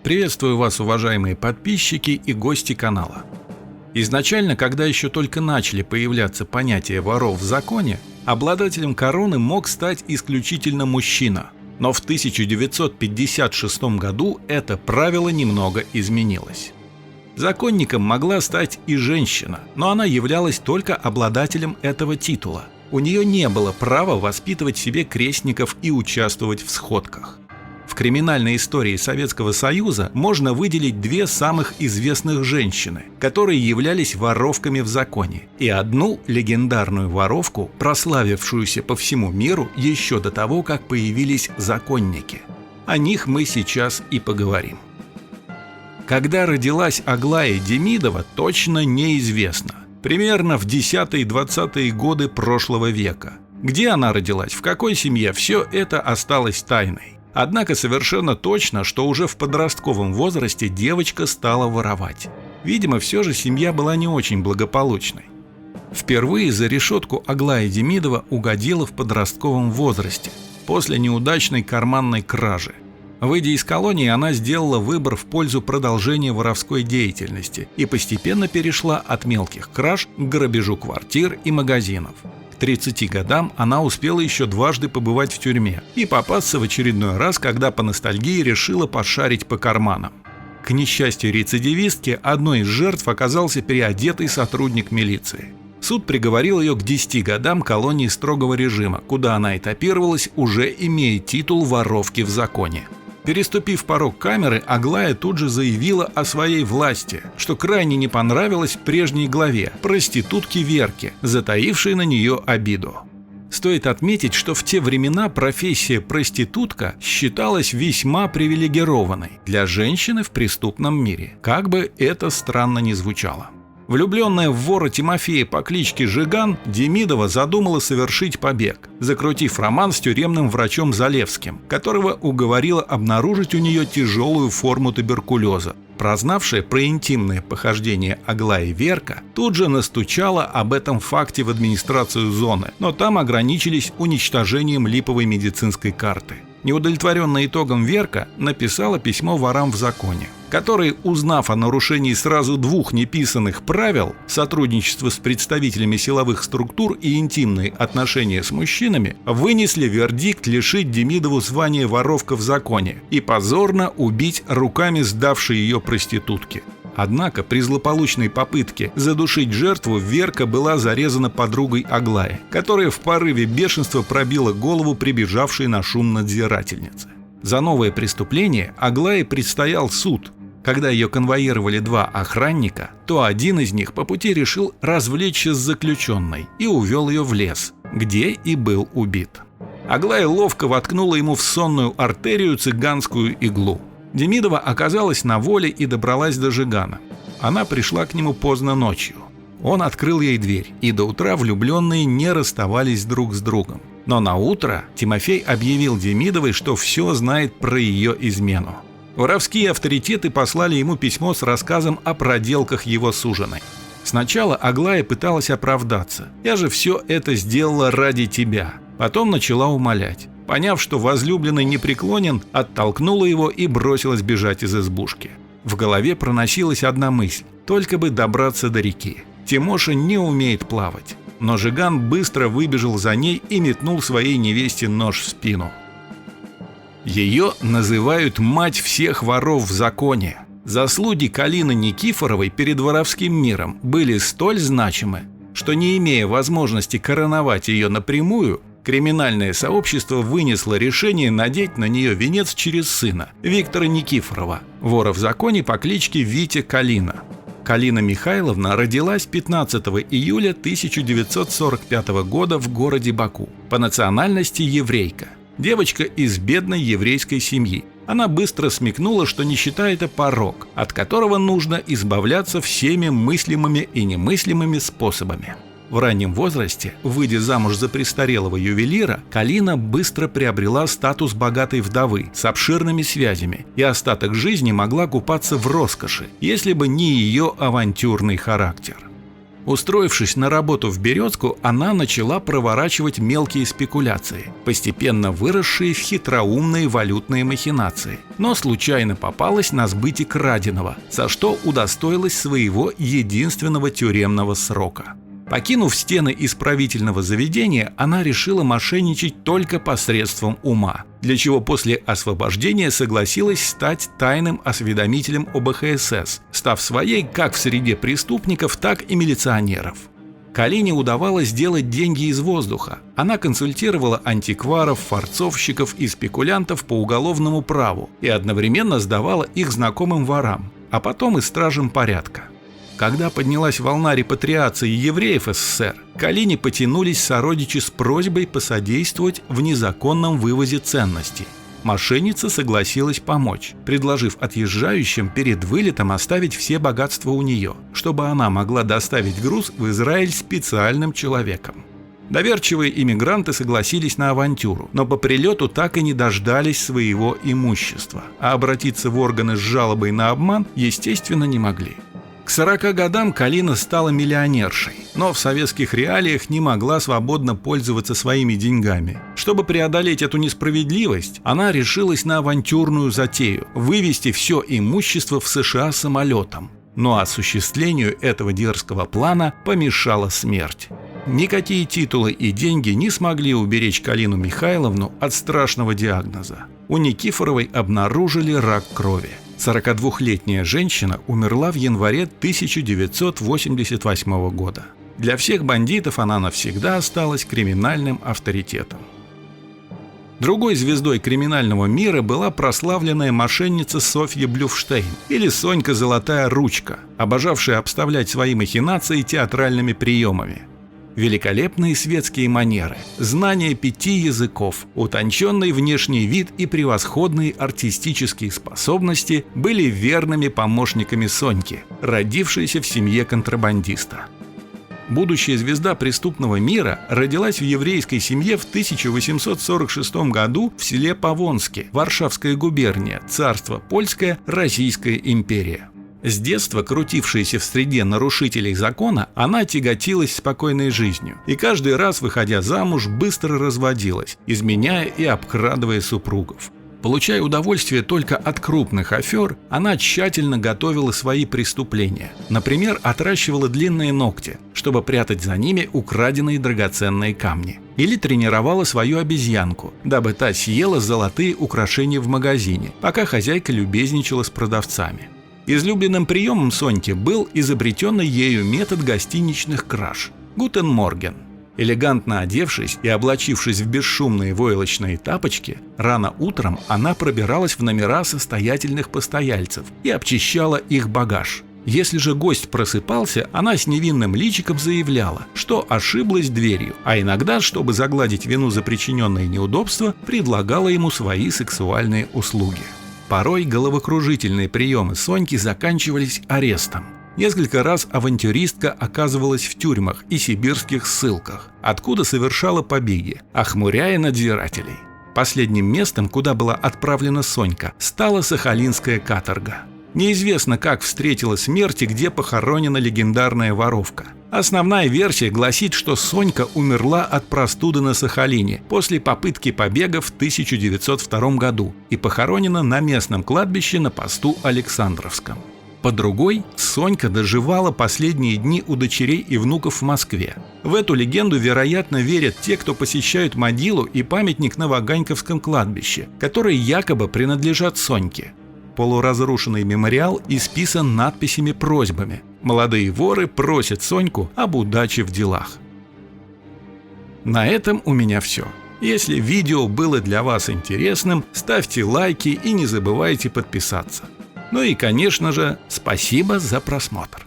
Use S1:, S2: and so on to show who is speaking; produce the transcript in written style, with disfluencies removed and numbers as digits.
S1: Приветствую вас, уважаемые подписчики и гости канала. Изначально, когда еще только начали появляться понятия воров в законе, обладателем короны мог стать исключительно мужчина. Но в 1956 году это правило немного изменилось. Законником могла стать и женщина, но она являлась только обладателем этого титула. У нее не было права воспитывать себе крестников и участвовать в сходках. В криминальной истории Советского Союза можно выделить две самых известных женщины, которые являлись воровками в законе, и одну легендарную воровку, прославившуюся по всему миру еще до того, как появились законники. О них мы сейчас и поговорим. Когда родилась Аглая Демидова, точно неизвестно. Примерно в 10-20-е годы прошлого века. Где она родилась, в какой семье, все это осталось тайной. Однако совершенно точно, что уже в подростковом возрасте девочка стала воровать. Видимо, все же семья была не очень благополучной. Впервые за решетку Аглая Демидова угодила в подростковом возрасте, после неудачной карманной кражи. Выйдя из колонии, она сделала выбор в пользу продолжения воровской деятельности и постепенно перешла от мелких краж к грабежу квартир и магазинов. К 30 годам она успела еще дважды побывать в тюрьме и попасться в очередной раз, когда по ностальгии решила пошарить по карманам. К несчастью рецидивистки, одной из жертв оказался переодетый сотрудник милиции. Суд приговорил ее к 10 годам колонии строгого режима, куда она этапировалась, уже имея титул воровки в законе. Переступив порог камеры, Аглая тут же заявила о своей власти, что крайне не понравилось прежней главе, проститутке Верке, затаившей на нее обиду. Стоит отметить, что в те времена профессия проститутка считалась весьма привилегированной для женщины в преступном мире, как бы это странно ни звучало. Влюбленная в вора Тимофея по кличке Жиган, Демидова задумала совершить побег, закрутив роман с тюремным врачом Залевским, которого уговорила обнаружить у нее тяжелую форму туберкулеза. Прознавшая про интимное похождение Аглаи Верка тут же настучала об этом факте в администрацию зоны, но там ограничились уничтожением липовой медицинской карты. Неудовлетворенная итогом Верка написала письмо ворам в законе, которые, узнав о нарушении сразу двух неписанных правил – сотрудничество с представителями силовых структур и интимные отношения с мужчинами, вынесли вердикт лишить Демидову звания воровка в законе и позорно убить руками сдавшей ее проститутки. Однако при злополучной попытке задушить жертву Верка была зарезана подругой Аглаи, которая в порыве бешенства пробила голову прибежавшей на шум надзирательницы. За новое преступление Аглае предстоял суд. Когда ее конвоировали два охранника, то один из них по пути решил развлечься с заключенной и увел ее в лес, где и был убит. Аглая ловко воткнула ему в сонную артерию цыганскую иглу. Демидова оказалась на воле и добралась до Жигана. Она пришла к нему поздно ночью. Он открыл ей дверь, и до утра влюбленные не расставались друг с другом. Но на утро Тимофей объявил Демидовой, что все знает про ее измену. Воровские авторитеты послали ему письмо с рассказом о проделках его суженой. Сначала Аглая пыталась оправдаться. «Я же все это сделала ради тебя». Потом начала умолять. Поняв, что возлюбленный непреклонен, оттолкнула его и бросилась бежать из избушки. В голове проносилась одна мысль – только бы добраться до реки. Тимоша не умеет плавать. Но Жиган быстро выбежал за ней и метнул своей невесте нож в спину. Ее называют «мать всех воров в законе». Заслуги Калины Никифоровой перед воровским миром были столь значимы, что, не имея возможности короновать ее напрямую, криминальное сообщество вынесло решение надеть на нее венец через сына, Виктора Никифорова, вора в законе по кличке Витя Калина. Калина Михайловна родилась 15 июля 1945 года в городе Баку, по национальности еврейка. Девочка из бедной еврейской семьи. Она быстро смекнула, что нищета – это порок, от которого нужно избавляться всеми мыслимыми и немыслимыми способами. В раннем возрасте, выйдя замуж за престарелого ювелира, Калина быстро приобрела статус богатой вдовы с обширными связями и остаток жизни могла купаться в роскоши, если бы не ее авантюрный характер. Устроившись на работу в Березку, она начала проворачивать мелкие спекуляции, постепенно выросшие в хитроумные валютные махинации, но случайно попалась на сбыте краденого, за что удостоилась своего единственного тюремного срока. Покинув стены исправительного заведения, она решила мошенничать только посредством ума, для чего после освобождения согласилась стать тайным осведомителем ОБХСС, став своей как в среде преступников, так и милиционеров. Калине удавалось делать деньги из воздуха. Она консультировала антикваров, форцовщиков и спекулянтов по уголовному праву и одновременно сдавала их знакомым ворам, а потом и стражам порядка. Когда поднялась волна репатриации евреев СССР, к Калине потянулись сородичи с просьбой посодействовать в незаконном вывозе ценностей. Мошенница согласилась помочь, предложив отъезжающим перед вылетом оставить все богатства у нее, чтобы она могла доставить груз в Израиль специальным человеком. Доверчивые иммигранты согласились на авантюру, но по прилету так и не дождались своего имущества, а обратиться в органы с жалобой на обман, естественно, не могли. К 40 годам Калина стала миллионершей, но в советских реалиях не могла свободно пользоваться своими деньгами. Чтобы преодолеть эту несправедливость, она решилась на авантюрную затею – вывезти все имущество в США самолетом. Но осуществлению этого дерзкого плана помешала смерть. Никакие титулы и деньги не смогли уберечь Калину Михайловну от страшного диагноза. У Никифоровой обнаружили рак крови. 42-летняя женщина умерла в январе 1988 года. Для всех бандитов она навсегда осталась криминальным авторитетом. Другой звездой криминального мира была прославленная мошенница Софья Блюфштейн, или Сонька Золотая Ручка, обожавшая обставлять свои махинации театральными приемами. Великолепные светские манеры, знание 5 языков, утонченный внешний вид и превосходные артистические способности были верными помощниками Соньки, родившейся в семье контрабандиста. Будущая звезда преступного мира родилась в еврейской семье в 1846 году в селе Павонске, Варшавская губерния, царство Польское, Российская империя. С детства, крутившаяся в среде нарушителей закона, она тяготилась спокойной жизнью и каждый раз, выходя замуж, быстро разводилась, изменяя и обкрадывая супругов. Получая удовольствие только от крупных афер, она тщательно готовила свои преступления. Например, отращивала длинные ногти, чтобы прятать за ними украденные драгоценные камни. Или тренировала свою обезьянку, дабы та съела золотые украшения в магазине, пока хозяйка любезничала с продавцами. Излюбленным приемом Соньки был изобретенный ею метод гостиничных краж – «Гутен Морген». Элегантно одевшись и облачившись в бесшумные войлочные тапочки, рано утром она пробиралась в номера состоятельных постояльцев и обчищала их багаж. Если же гость просыпался, она с невинным личиком заявляла, что ошиблась дверью, а иногда, чтобы загладить вину за причиненные неудобства, предлагала ему свои сексуальные услуги. Порой головокружительные приемы Соньки заканчивались арестом. Несколько раз авантюристка оказывалась в тюрьмах и сибирских ссылках, откуда совершала побеги, охмуряя надзирателей. Последним местом, куда была отправлена Сонька, стала Сахалинская каторга. Неизвестно, как встретила смерть и где похоронена легендарная воровка. Основная версия гласит, что Сонька умерла от простуды на Сахалине после попытки побега в 1902 году и похоронена на местном кладбище на посту Александровском. По другой, Сонька доживала последние дни у дочерей и внуков в Москве. В эту легенду, вероятно, верят те, кто посещают могилу и памятник на Ваганьковском кладбище, которые якобы принадлежат Соньке. Полуразрушенный мемориал исписан надписями-просьбами. Молодые воры просят Соньку об удаче в делах. На этом у меня все. Если видео было для вас интересным, ставьте лайки и не забывайте подписаться. Ну и, конечно же, спасибо за просмотр.